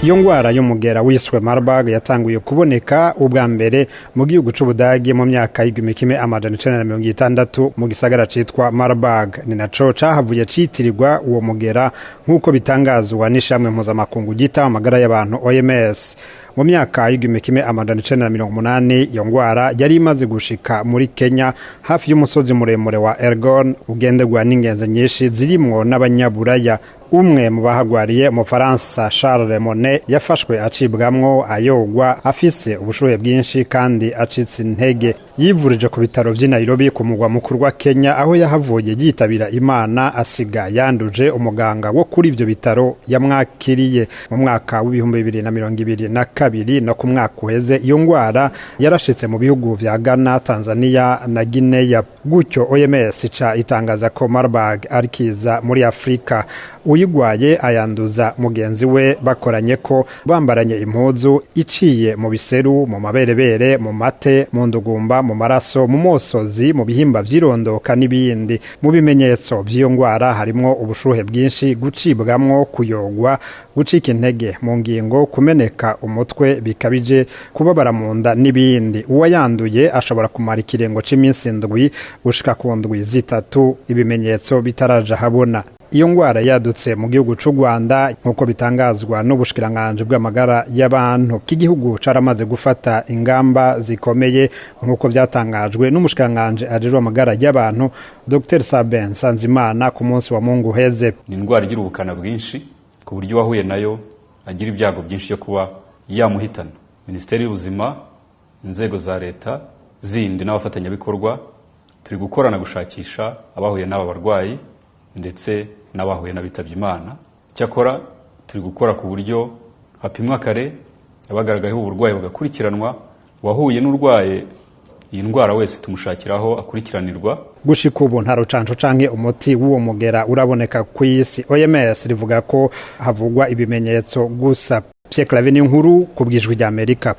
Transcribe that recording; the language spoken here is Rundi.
Iyo ngwara y'umugera wiswe Marburg yatanguye kuboneka ubwa mbere mu gihugu c'Ubudagi mu myaka y'1960 mu gisagara citwa Marburg. Ni naco cahavuye citirirwa uwo mugera nk'uko bitangazwa n'ishamwe mpuzamakungu ryita amagara y'abantu OMS. Mu myaka y'1980 iyo ngwara yari imaze gushika muri Kenya hafi y'umusozi muremure wa Elgon ugendegwa n'ingenzi nyinshi zirimwo n'abanyaburaya. Umwe mu bahagwariye mu Faransa Charles Monet yafashwe acibwamwo ayogwa afise ubushuhe bwinshi kandi acitse intege. Yivurije ku bitaro vy'i Nairobi ku mugwa mukuru wa Kenya aho yahavuye yitabira Imana asiga yanduje umuganga wo kuri ivyo bitaro yamwakiriye. Mu mwaka w'2022 no ku mwaka uheze iyo ngwara yarashitse mu bihugu vya Ghana, Tanzania na Guinea. Gutyo OMS ca itangaza ko Marburg arikiza muri Afrika. Uyigwaye ayanduza mugenzi we bakoranye ko bambaranye impuzu iciye mu biseru, mu maberebere, mu mate, mu ndugumba, mu maraso, mu mosozi, mu bihimba vyirondoka n'ibindi. Mu bimenyetso vy'iyo ngwara harimwo ubushuhe bwinshi, gucibwamwo, kuyogwa, gucika intege mu ngingo, kumeneka umutwe bikabije, kubabara mu nda n'ibindi. Uwayanduye ashobora kumara ikirengo c'iminsi 7 gushika ku ndwi 3 ibimenyetso bitaraja habona. Iyo ngwara yadutse mu gihugu c'u Rwanda nkuko bitangazwa n'ubushikiranganje bw'amagara y'abantu. K'igihugu caramaze gufata ingamba zikomeye nkuko vyatangajwe n'umushikiranganje ajejwe amagara y'abantu Dr Sabin Sanzimana ku munsi wa Mungu heze. Ni ingwara igira ubukana bwinshi ku buryo wahuye nayo agira ibyago byinshi yo kuba yamuhitana. Minisiteri y'ubuzima, inzego za leta zindi n'abafatanyabikorwa turi gukorana gushakisha abahuye n'aba barwayi ndetse n'abahuye n'abitabye Imana. Cyakora turi gukora ku buryo hapimwa kare abagaragayeho uburwayi bagakurikiranwa, wahuye n'urwaye iyi ndwara wese tumushakiraho akurikiranirwa. Gushika ubu nta rucanco canke umuti w'uwo mugera uraboneka ku isi. OMS rivuga ko havugwa ibimenyetso gusa. Pierre Claver ni nkuru ku bw'ijwi ry'Amerika.